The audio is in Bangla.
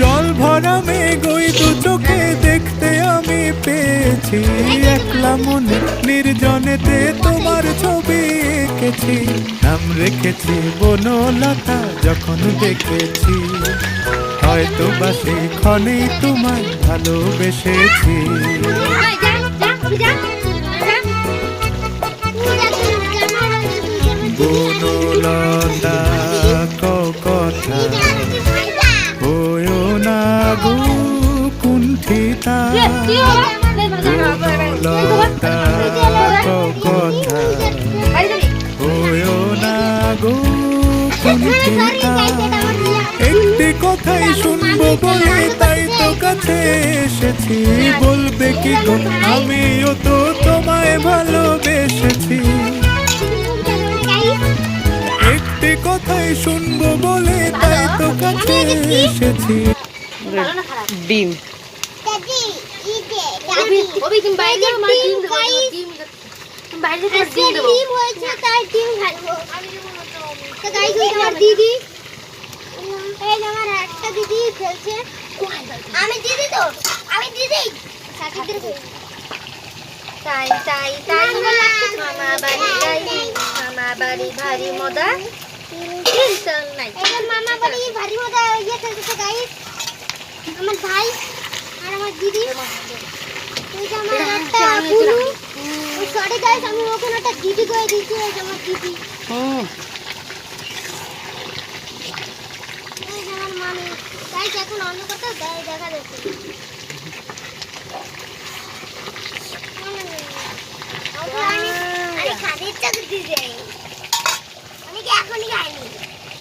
জল ভরা মেঘ ওই দু চোখে দেখতে আমি পেয়েছি, একলা মনে নির্জনেতে তোমার ছবি এঁকেছি। নাম রেখেছি বনলতা যখন দেখেছি, হয়তো বা সেই ক্ষণেই তোমায় ভালোবেসেছি। বনলতা কথা হয়ো না গো কুণ্ঠিতা, বনলতা কথা হয়ো না গো কুণ্ঠিতা। একটি কথাই শুনবো বলে তাই তো কাছে এসেছি, বলবে কি গো আমিও তো তোমায় ভালোবেসেছি। একটি কথাই শুনবো বলে তাই তো কাছে এসেছি। ডিম দিদি আমার একটা দিদি খেলছে, আমি দিদি তো আমি দিদি তাই তাই তাই মামা বাড়ি যাই, মামা বাড়ি ভারী মজা টেনশন নাই। মামা বাড়ি ভারী মজা ইয়ে খেলতেছে গাইস, আমার ভাই আর আমার দিদি। ওই যে আমার একটা বুলু, ওই সরি গাইস আমি ওখানে একটা দিদি করে দিয়েছি, ওই যে আমার দিদি। ওই যে আমার মামি গাইস, এখন অন্য কথা দেখা যাচ্ছে। আমি খাদের চাকরি দিতে যাই, আমি কি এখনই খাইনি।